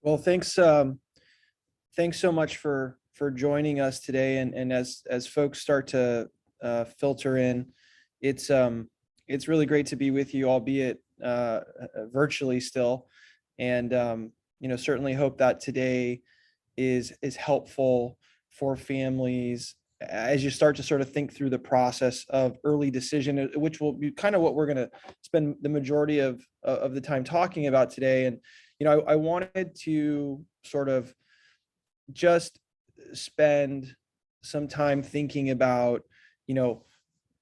Well, thanks so much for joining us today. And as folks start to filter in, it's it's really great to be with you, albeit virtually still. And certainly hope that today is helpful for families as you start to sort of think through the process of early decision, which will be kind of what we're going to spend the majority of the time talking about today. And I wanted to sort of just spend some time thinking about, you know,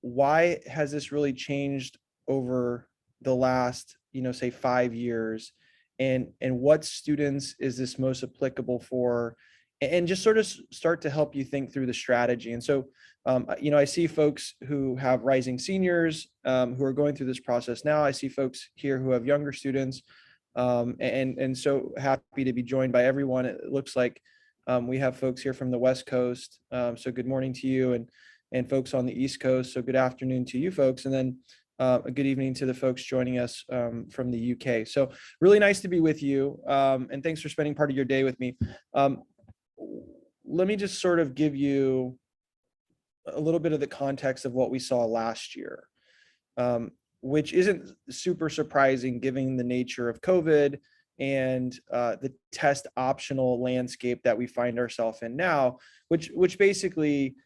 why has this really changed over the last, say 5 years, and what students is this most applicable for, and just sort of start to help you think through the strategy. And so, I see folks who have rising seniors who are going through this process now. I see folks here who have younger students, and so happy to be joined by everyone. It looks like we have folks here from the West Coast. So good morning to you, and folks on the East Coast. So good afternoon to you folks, and then a good evening to the folks joining us from the UK. So really nice to be with you, and thanks for spending part of your day with me. Let me just sort of give you a little bit of the context of what we saw last year, which isn't super surprising given the nature of COVID and the test optional landscape that we find ourselves in now, which basically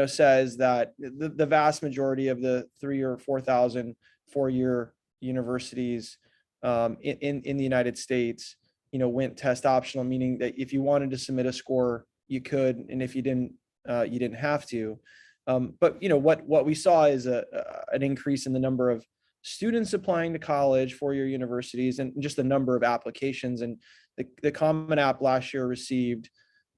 says that the vast majority of the 3,000 or 4,000 four-year universities in the United States went test optional, meaning that if you wanted to submit a score, you could, and if you didn't, you didn't have to. But what we saw is an increase in the number of students applying to college, four-year universities, and just the number of applications. And the Common App last year received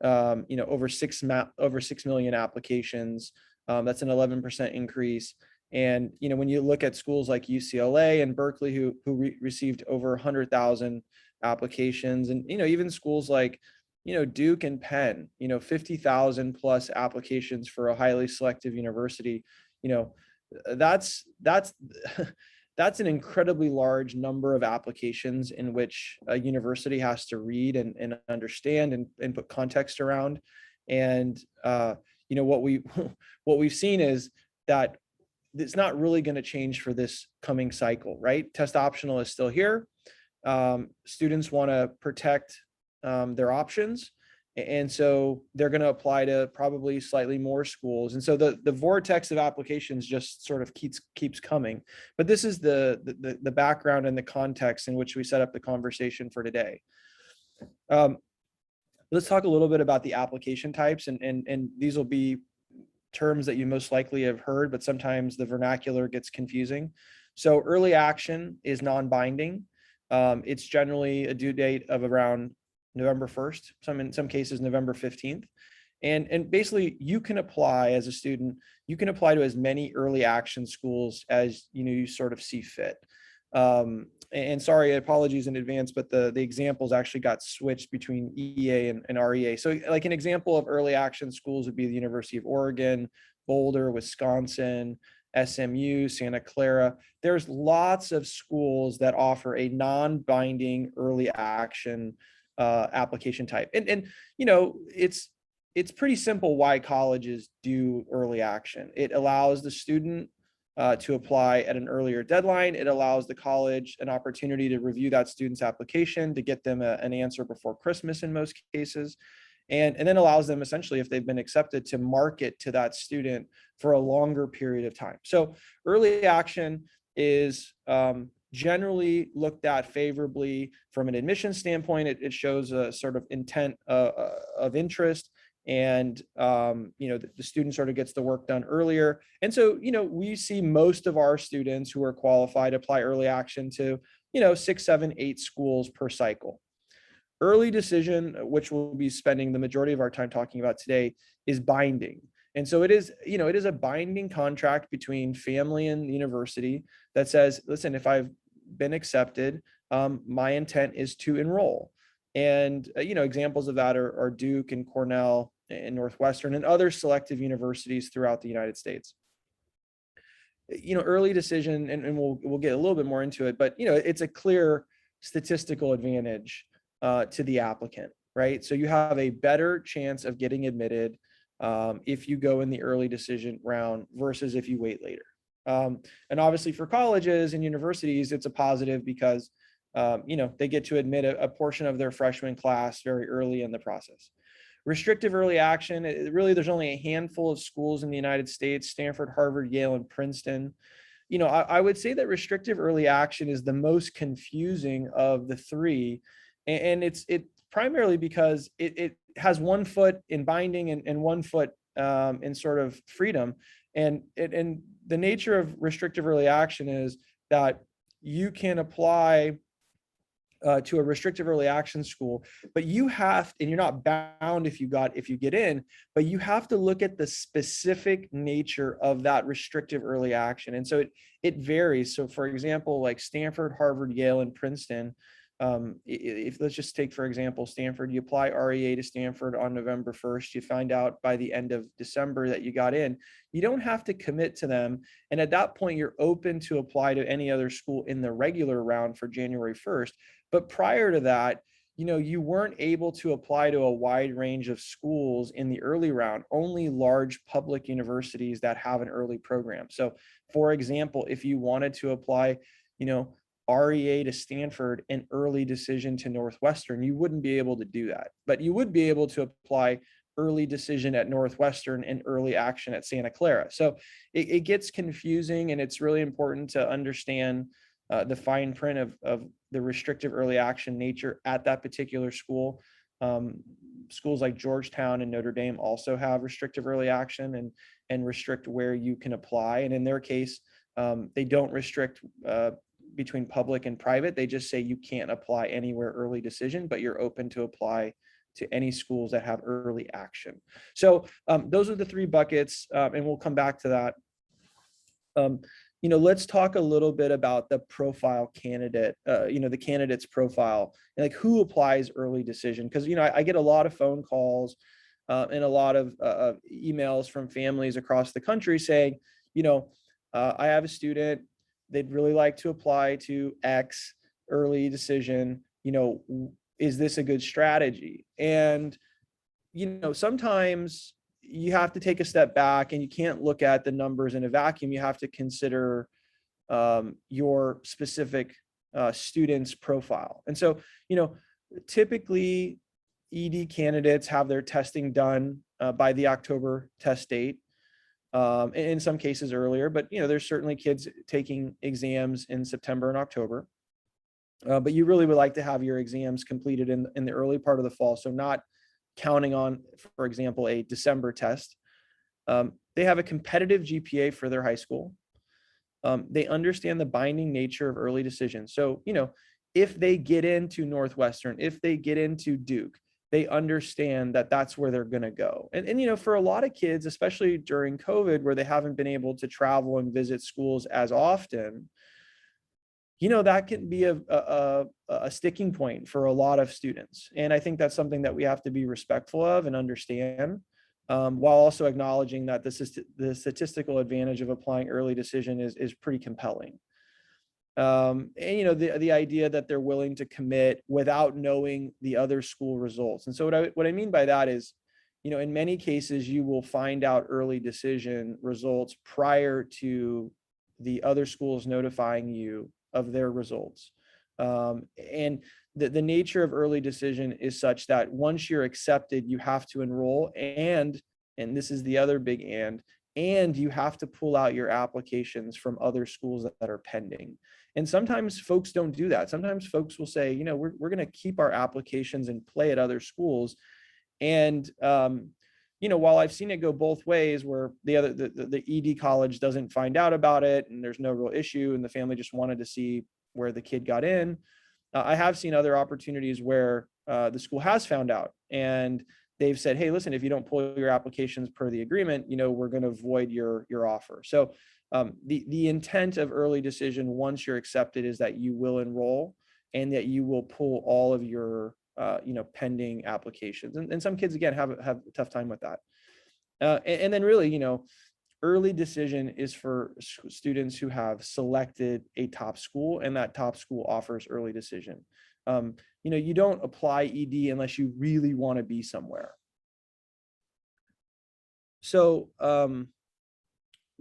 over 6 million applications. That's an 11% increase. And when you look at schools like UCLA and Berkeley, who received over 100,000 applications, and even schools like Duke and Penn, 50,000 plus applications for a highly selective university, that's that's an incredibly large number of applications in which a university has to read and understand and put context around. And what we've seen is that it's not really going to change for this coming cycle, right? Test optional is still here. Students want to protect their options, and so they're going to apply to probably slightly more schools. And so the vortex of applications just sort of keeps coming. But this is the background and the context in which we set up the conversation for today. Let's talk a little bit about the application types, and these will be terms that you most likely have heard, but sometimes the vernacular gets confusing. So early action is non-binding. It's generally a due date of around November 1st, in some cases November 15th. And basically you can apply as a student, you can apply to as many early action schools as you sort of see fit. And sorry, apologies in advance, but the examples actually got switched between EA and REA. So like an example of early action schools would be the University of Oregon, Boulder, Wisconsin, SMU, Santa Clara. There's lots of schools that offer a non-binding early action application type. And it's pretty simple why colleges do early action. It allows the student to apply at an earlier deadline. It allows the college an opportunity to review that student's application, to get them an answer before Christmas in most cases, and then allows them essentially, if they've been accepted, to market to that student for a longer period of time. So early action is generally looked at favorably from an admission standpoint. It shows a sort of intent of interest, and the student sort of gets the work done earlier. And so we see most of our students who are qualified apply early action to 6, 7, 8 schools per cycle. Early decision, which we'll be spending the majority of our time talking about today, is binding. And so it is a binding contract between family and university that says, listen, if I've been accepted, my intent is to enroll. And examples of that are Duke and Cornell and Northwestern and other selective universities throughout the United States. Early decision, and we'll get a little bit more into it, but it's a clear statistical advantage to the applicant, right? So you have a better chance of getting admitted if you go in the early decision round versus if you wait later. And obviously for colleges and universities, it's a positive because they get to admit a portion of their freshman class very early in the process. Restrictive early action, really, there's only a handful of schools in the United States: Stanford, Harvard, Yale, and Princeton. I would say that restrictive early action is the most confusing of the three. And it's primarily because it has one foot in binding and one foot in sort of freedom. And the nature of restrictive early action is that you can apply to a restrictive early action school, but you have, and you're not bound if you get in, but you have to look at the specific nature of that restrictive early action. And so it varies. So for example, like Stanford, Harvard, Yale, and Princeton, if let's just take, for example, Stanford, you apply REA to Stanford on November 1st, you find out by the end of December that you got in, you don't have to commit to them. And at that point, you're open to apply to any other school in the regular round for January 1st. But prior to that, you weren't able to apply to a wide range of schools in the early round, only large public universities that have an early program. So for example, if you wanted to apply, REA to Stanford, an early decision to Northwestern, you wouldn't be able to do that, but you would be able to apply early decision at Northwestern and early action at Santa Clara. So it gets confusing, and it's really important to understand the fine print of the restrictive early action nature at that particular school. Schools like Georgetown and Notre Dame also have restrictive early action and restrict where you can apply. And in their case, they don't restrict between public and private. They just say you can't apply anywhere early decision, but you're open to apply to any schools that have early action. So those are the three buckets, and we'll come back to that. Let's talk a little bit about the profile candidate, the candidate's profile, and like who applies early decision. Because, I get a lot of phone calls and a lot of emails from families across the country saying, I have a student, they'd really like to apply to X early decision, is this a good strategy? And, sometimes you have to take a step back and you can't look at the numbers in a vacuum. You have to consider your specific student's profile. And so, typically ED candidates have their testing done by the October test date. In some cases earlier, but there's certainly kids taking exams in September and October. But you really would like to have your exams completed in the early part of the fall. So not counting on, for example, a December test. They have a competitive GPA for their high school. They understand the binding nature of early decisions. So, if they get into Northwestern, if they get into Duke, they understand that that's where they're going to go. And for a lot of kids, especially during COVID, where they haven't been able to travel and visit schools as often, that can be a sticking point for a lot of students. And I think that's something that we have to be respectful of and understand, while also acknowledging that the statistical advantage of applying early decision is pretty compelling. And the idea that they're willing to commit without knowing the other school results. And so what I mean by that is, in many cases you will find out early decision results prior to the other schools notifying you of their results. And the nature of early decision is such that once you're accepted, you have to enroll, and this is the other big and you have to pull out your applications from other schools that are pending. And sometimes folks don't do that. Sometimes folks will say, we're going to keep our applications in play at other schools. And, while I've seen it go both ways, where the ED college doesn't find out about it and there's no real issue and the family just wanted to see where the kid got in, I have seen other opportunities where the school has found out and they've said, hey, listen, if you don't pull your applications per the agreement, we're going to void your offer. So the intent of early decision, once you're accepted, is that you will enroll and that you will pull all of your pending applications. And some kids, again, have a tough time with that. And then really, early decision is for students who have selected a top school and that top school offers early decision. You don't apply ED unless you really want to be somewhere. So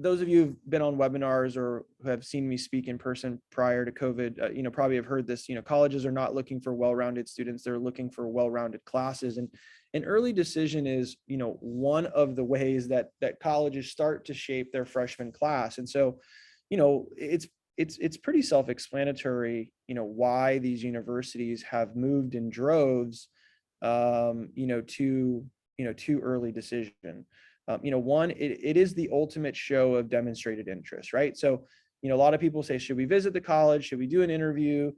those of you who've been on webinars or who have seen me speak in person prior to COVID, probably have heard this. Colleges are not looking for well-rounded students; they're looking for well-rounded classes. And an early decision is, one of the ways that colleges start to shape their freshman class. And so, it's pretty self-explanatory, why these universities have moved in droves, to early decision. One, it is the ultimate show of demonstrated interest, right? So, a lot of people say, should we visit the college? Should we do an interview?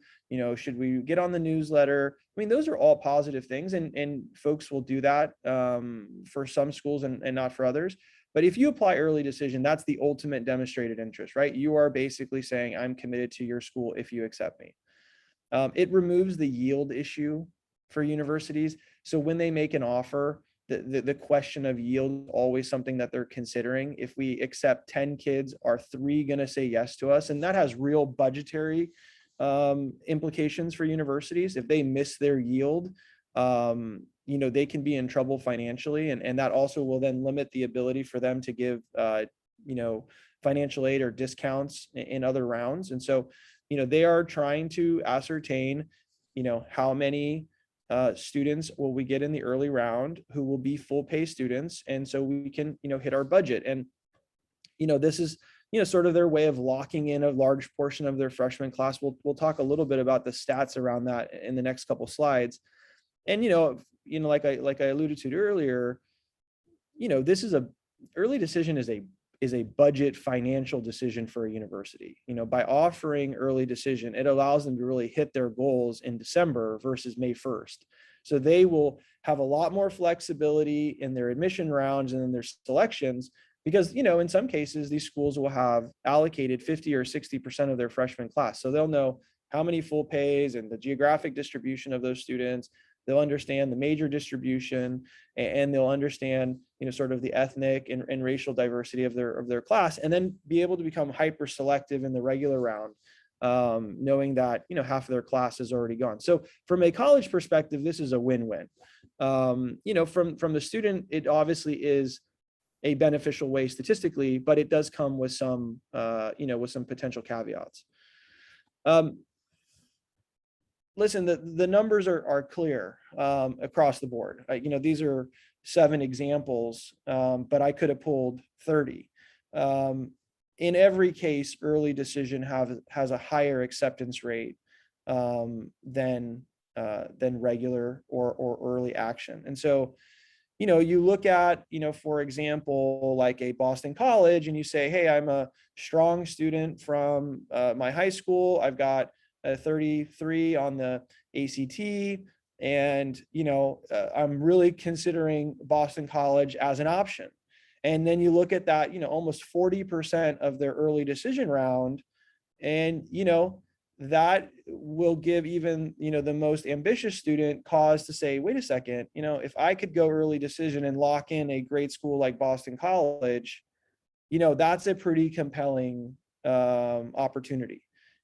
Should we get on the newsletter? I mean, those are all positive things, and folks will do that for some schools and not for others. But if you apply early decision, that's the ultimate demonstrated interest, right? You are basically saying, I'm committed to your school if you accept me. It removes the yield issue for universities. So when they make an offer, the question of yield is always something that they're considering. If we accept 10 kids, are 3 going to say yes to us? And that has real budgetary implications for universities. If they miss their yield, they can be in trouble financially. And that also will then limit the ability for them to give, financial aid or discounts in other rounds. And so, they are trying to ascertain, how many students will we get in the early round who will be full pay students. And so we can, hit our budget. And, this is, sort of their way of locking in a large portion of their freshman class. We'll talk a little bit about the stats around that in the next couple slides. And, like I alluded to earlier, this is early decision is a budget financial decision for a university. By offering early decision, it allows them to really hit their goals in December versus May 1st. So they will have a lot more flexibility in their admission rounds and in their selections, because, in some cases, these schools will have allocated 50 or 60% of their freshman class. So they'll know how many full pays and the geographic distribution of those students. They'll understand the major distribution, and they'll understand, sort of the ethnic and racial diversity of their class, and then be able to become hyper selective in the regular round, knowing that, half of their class is already gone. So from a college perspective, this is a win-win. From the student, it obviously is a beneficial way statistically, but it does come with some, with some potential caveats. Listen, the numbers are clear across the board. These are 7 examples, but I could have pulled 30. In every case, early decision has a higher acceptance rate than regular or early action. And so, you look at, for example, like a Boston college, and you say, hey, I'm a strong student from my high school. I've got a 33 on the ACT, and I'm really considering Boston College as an option. And then you look at that, almost 40% of their early decision round, and that will give even the most ambitious student cause to say, wait a second, if I could go early decision and lock in a great school like Boston College, that's a pretty compelling opportunity.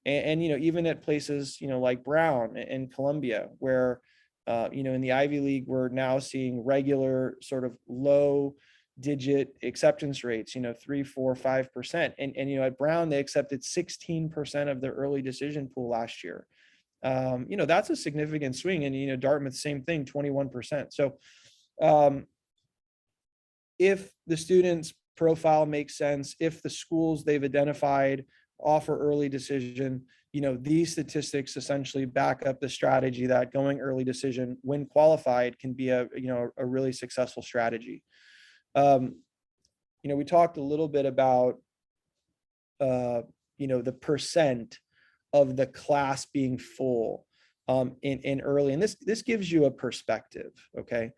And even at places like Brown and Columbia, where in the Ivy League, we're now seeing regular sort of low digit acceptance rates, 3, 4, 5%. And at Brown, they accepted 16% of their early decision pool last year. That's a significant swing. And Dartmouth, same thing, 21%. So if the student's profile makes sense, if the schools they've identified offer early decision, these statistics essentially back up the strategy that going early decision, when qualified, can be a really successful strategy. We talked a little bit about the percent of the class being full in early, and this gives you a perspective. Okay.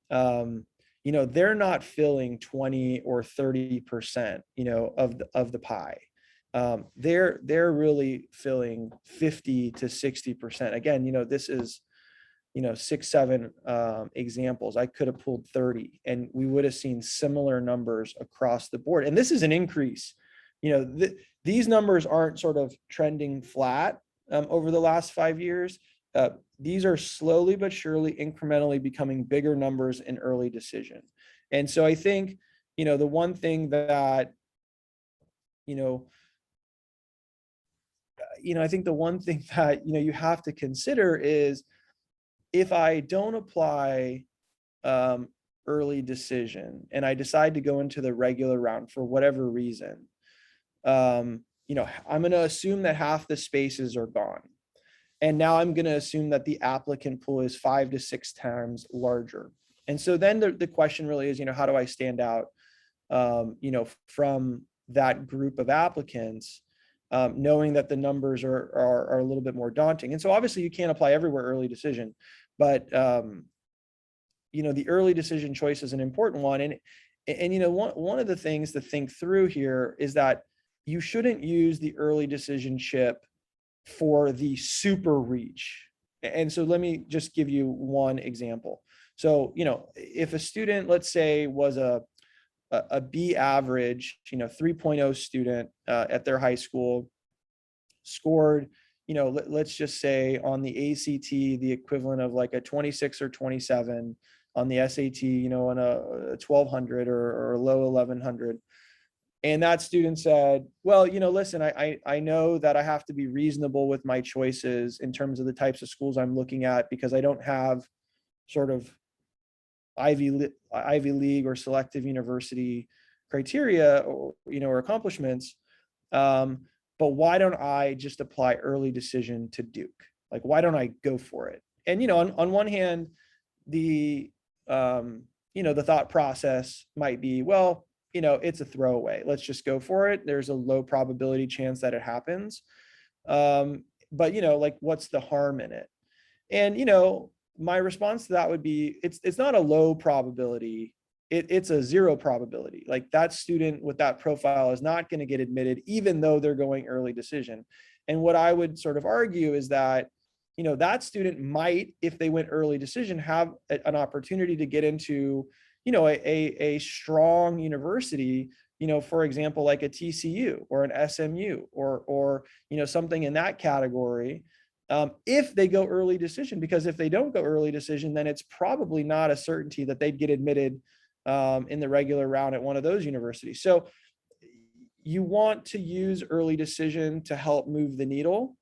They're not filling 20 or 30%, of the pie. They're really filling 50 to 60%. Again, this is 6, 7 examples. I could have pulled 30 and we would have seen similar numbers across the board. And this is an increase. These numbers aren't sort of trending flat over the last 5 years. These are slowly but surely incrementally becoming bigger numbers in early decision. And so I think, the one thing that, I think the one thing that, you have to consider is, if I don't apply early decision and I decide to go into the regular round for whatever reason, I'm going to assume that half the spaces are gone. And now I'm going to assume that the applicant pool is 5 to 6 times larger. And so then the question really is, how do I stand out, from that group of applicants, knowing that the numbers are a little bit more daunting. And so obviously you can't apply everywhere early decision, but the early decision choice is an important one. And one of the things to think through here is that you shouldn't use the early decision chip for the super reach. And so let me just give you one example. So, if a student, let's say, was a B average, 3.0 student at their high school, scored, let's just say on the ACT, the equivalent of like a 26 or 27, on the SAT, on a 1200 or a low 1100. And that student said, well, listen, I know that I have to be reasonable with my choices in terms of the types of schools I'm looking at, because I don't have sort of Ivy League or selective university criteria or accomplishments. But why don't I just apply early decision to Duke? Like, why don't I go for it? And, on one hand, the thought process might be, well, it's a throwaway. Let's just go for it. There's a low probability chance that it happens. But, like, what's the harm in it? And, my response to that would be, it's not a low probability. It's a 0 probability. Like, that student with that profile is not going to get admitted, even though they're going early decision. And what I would sort of argue is that, that student might, if they went early decision, have an opportunity to get into, a strong university, for example, like a TCU or an SMU or something in that category, if they go early decision. Because if they don't go early decision, then it's probably not a certainty that they'd get admitted in the regular round at one of those universities. So you want to use early decision to help move the needle,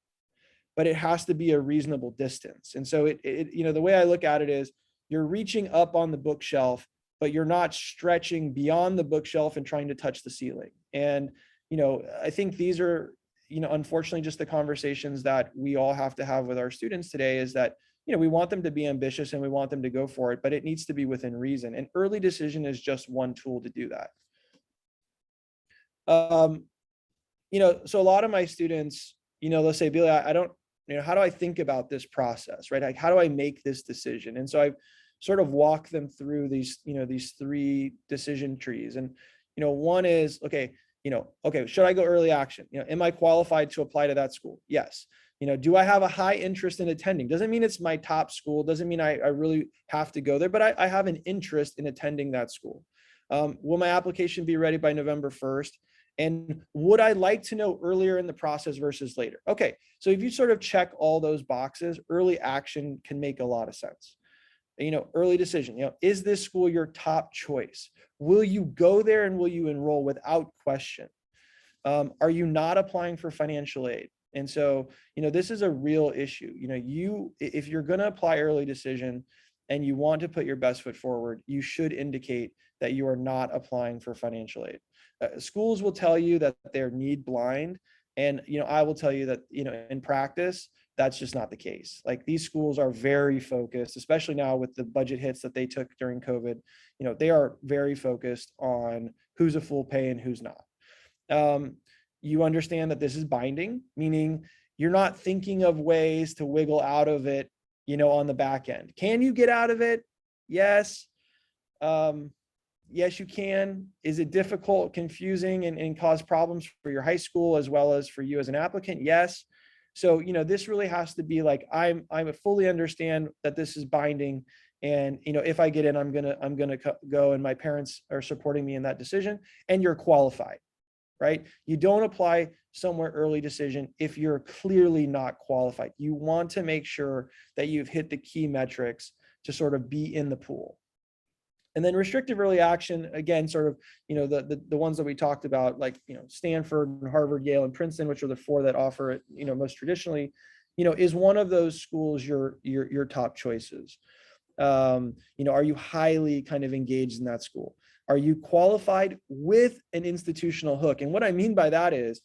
but it has to be a reasonable distance. And so the way I look at it is, you're reaching up on the bookshelf, but you're not stretching beyond the bookshelf and trying to touch the ceiling. And, I think these are, unfortunately, just the conversations that we all have to have with our students today, is that, we want them to be ambitious and we want them to go for it, but it needs to be within reason. And early decision is just one tool to do that. So a lot of my students, they'll say, Billy, I don't, how do I think about this process, right? Like, how do I make this decision? And so I've sort of walked them through these 3 decision trees. And, one is, okay, should I go early action? Am I qualified to apply to that school? Yes. Do I have a high interest in attending? Doesn't mean it's my top school. Doesn't mean I really have to go there, but I have an interest in attending that school. Will my application be ready by November 1st? And would I like to know earlier in the process versus later? Okay, so if you sort of check all those boxes, early action can make a lot of sense. Early decision, is this school your top choice? Will you go there and will you enroll without question? Are you not applying for financial aid? And so, this is a real issue. If you're going to apply early decision and you want to put your best foot forward, you should indicate that you are not applying for financial aid. Schools will tell you that they're need blind. And, I will tell you that, in practice, that's just not the case. Like, these schools are very focused, especially now with the budget hits that they took during COVID. They are very focused on who's a full pay and who's not. You understand that this is binding, meaning you're not thinking of ways to wiggle out of it, on the back end. Can you get out of it? Yes. Yes, you can. Is it difficult, confusing, and cause problems for your high school as well as for you as an applicant? Yes. So, this really has to be like, I fully understand that this is binding. And, if I get in, I'm going to go, and my parents are supporting me in that decision, and you're qualified, right? You don't apply somewhere early decision if you're clearly not qualified. You want to make sure that you've hit the key metrics to sort of be in the pool. And then restrictive early action, again, sort of, the ones that we talked about, like, Stanford and Harvard, Yale, and Princeton, which are the four that offer it, most traditionally, is one of those schools your top choices. Are you highly kind of engaged in that school? Are you qualified with an institutional hook? And what I mean by that is,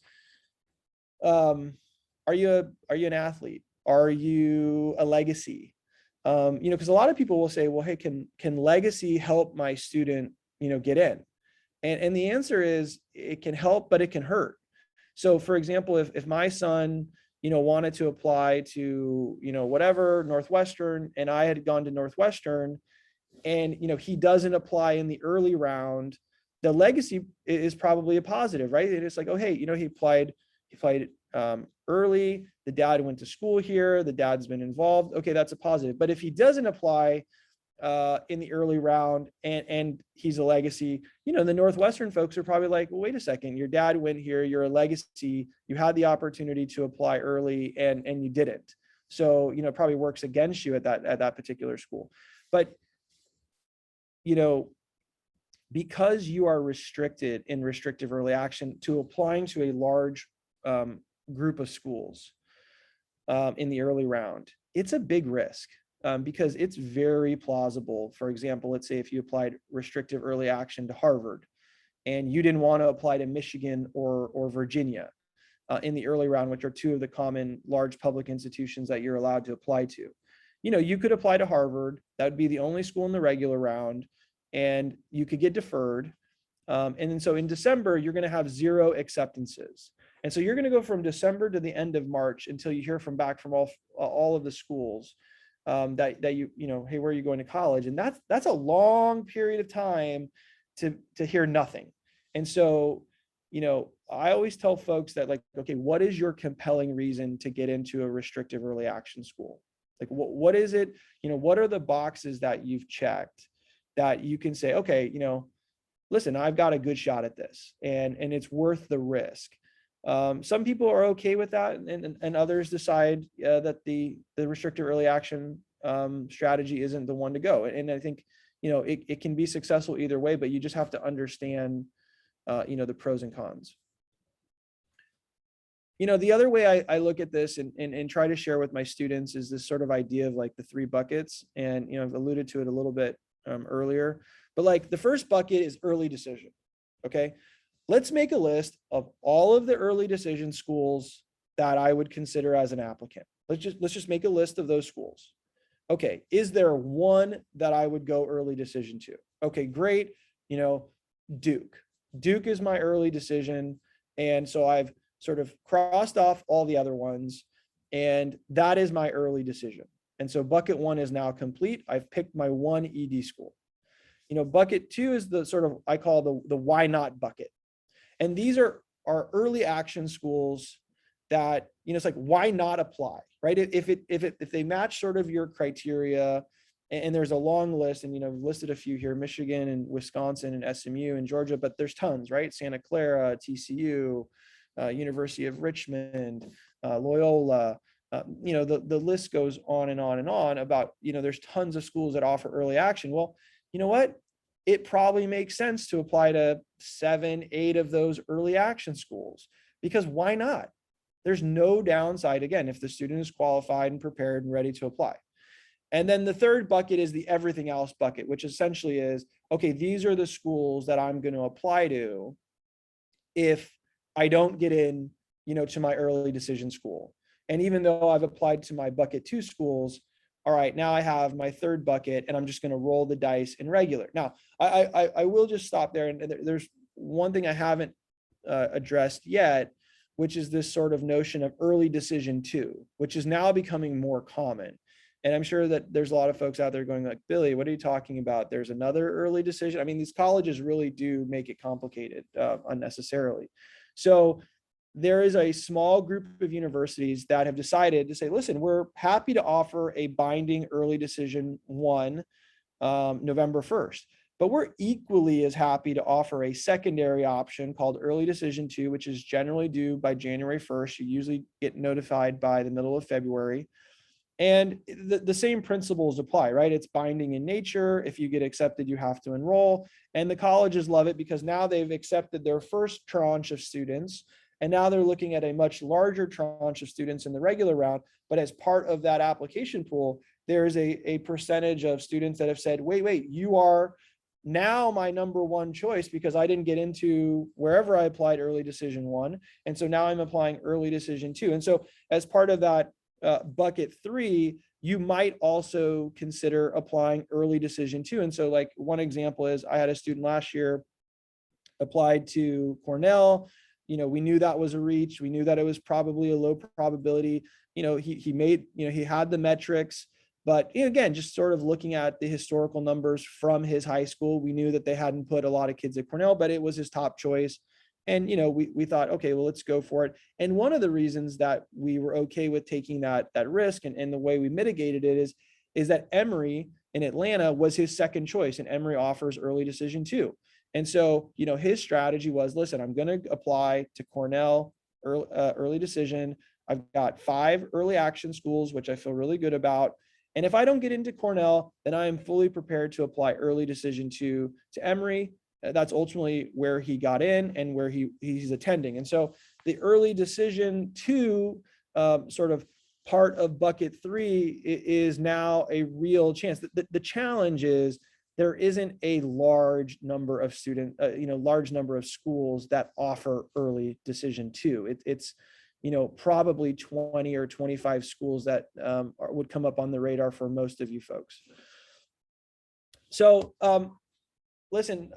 are you an athlete? Are you a legacy? Because a lot of people will say, well, hey, can legacy help my student, get in? And the answer is, it can help, but it can hurt. So for example, if my son, wanted to apply to, whatever, Northwestern, and I had gone to Northwestern, and, he doesn't apply in the early round, the legacy is probably a positive, right? And it's like, oh, hey, he applied early, the dad went to school here, the dad's been involved. Okay, that's a positive. But if he doesn't apply in the early round, and he's a legacy, the Northwestern folks are probably like, well, wait a second, your dad went here, you're a legacy, you had the opportunity to apply early, and you didn't. So, it probably works against you at that particular school. But, because you are restricted in restrictive early action to applying to a large group of schools in the early round, it's a big risk. Because it's very plausible. For example, let's say if you applied restrictive early action to Harvard, and you didn't want to apply to Michigan or Virginia in the early round, which are two of the common large public institutions that you're allowed to apply to. You could apply to Harvard. That would be the only school in the regular round, and you could get deferred. And then so in December, you're going to have 0 acceptances. And so you're going to go from December to the end of March until you hear back from all of the schools. That hey, where are you going to college? And that's a long period of time to hear nothing. And so, I always tell folks that, like, okay, what is your compelling reason to get into a restrictive early action school? Like, what is it? What are the boxes that you've checked that you can say, okay, listen, I've got a good shot at this, and it's worth the risk. Some people are okay with that, and others decide that the restrictive early action strategy isn't the one to go. And I think, it can be successful either way, but you just have to understand, the pros and cons. The other way I look at this and try to share with my students is this sort of idea of like the 3 buckets. And, I've alluded to it a little bit earlier, but like the first bucket is early decision. Okay. Let's make a list of all of the early decision schools that I would consider as an applicant. Let's just make a list of those schools. Okay, is there one that I would go early decision to? Okay, great. Duke. Duke is my early decision. And so I've sort of crossed off all the other ones, and that is my early decision. And so bucket 1 is now complete. I've picked my 1 ED school. Bucket 2 is the sort of, I call the why not bucket. And these are early action schools that, it's like, why not apply, right? If they match sort of your criteria, and there's a long list, and, I've listed a few here: Michigan and Wisconsin and SMU and Georgia, but there's tons, right? Santa Clara, TCU, University of Richmond, Loyola, the list goes on and on and on about, there's tons of schools that offer early action. Well, you know what? It probably makes sense to apply to 7, 8 of those early action schools, because why not? There's no downside, again, if the student is qualified and prepared and ready to apply. And then the third bucket is the everything else bucket, which essentially is, okay, these are the schools that I'm going to apply to if I don't get in, to my early decision school. And even though I've applied to my bucket 2 schools, all right, now I have my third bucket, and I'm just going to roll the dice in regular. Now, I will just stop there. And there's one thing I haven't addressed yet, which is this sort of notion of early decision 2, which is now becoming more common. And I'm sure that there's a lot of folks out there going like, Billy, what are you talking about? There's another early decision. I mean, these colleges really do make it complicated unnecessarily. So there is a small group of universities that have decided to say, listen, we're happy to offer a binding early decision one November 1st. But we're equally as happy to offer a secondary option called early decision two, which is generally due by January 1st. You usually get notified by the middle of February. And the same principles apply, right? It's binding in nature. If you get accepted, you have to enroll. And the colleges love it because now they've accepted their first tranche of students. And now they're looking at a much larger tranche of students in the regular round. But as part of that application pool, there is a percentage of students that have said, wait, you are now my number one choice because I didn't get into wherever I applied early decision one. And so now I'm applying early decision two. And so as part of that bucket three, you might also consider applying early decision two. And so like one example is I had a student last year applied to Cornell. We knew that was a reach. We knew that it was probably a low probability. He made, he had the metrics, but again, just sort of looking at the historical numbers from his high school, we knew that they hadn't put a lot of kids at Cornell, but it was his top choice. And, we thought, okay, well, let's go for it. And one of the reasons that we were okay with taking that risk and the way we mitigated it is that Emory in Atlanta was his second choice, and Emory offers early decision too. And so, his strategy was, listen, I'm going to apply to Cornell early decision. I've got 5 early action schools, which I feel really good about. And if I don't get into Cornell, then I am fully prepared to apply early decision to Emory. That's ultimately where he got in and where he's attending. And so the early decision two sort of part of bucket three is now a real chance. The challenge is there isn't a large number of large number of schools that offer early decision two. It's probably 20 or 25 schools that would come up on the radar for most of you folks. So listen,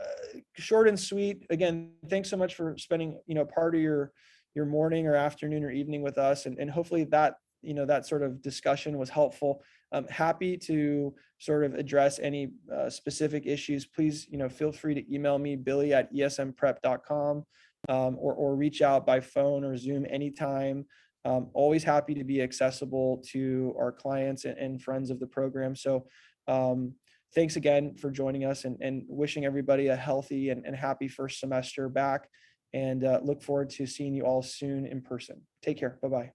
short and sweet. Again, thanks so much for spending, part of your morning or afternoon or evening with us. And hopefully that, that sort of discussion was helpful. I'm happy to sort of address any specific issues. Please, feel free to email me, billy@esmprep.com, or reach out by phone or Zoom anytime. Always happy to be accessible to our clients and friends of the program. So, thanks again for joining us and wishing everybody a healthy and happy first semester back, and look forward to seeing you all soon in person. Take care. Bye-bye.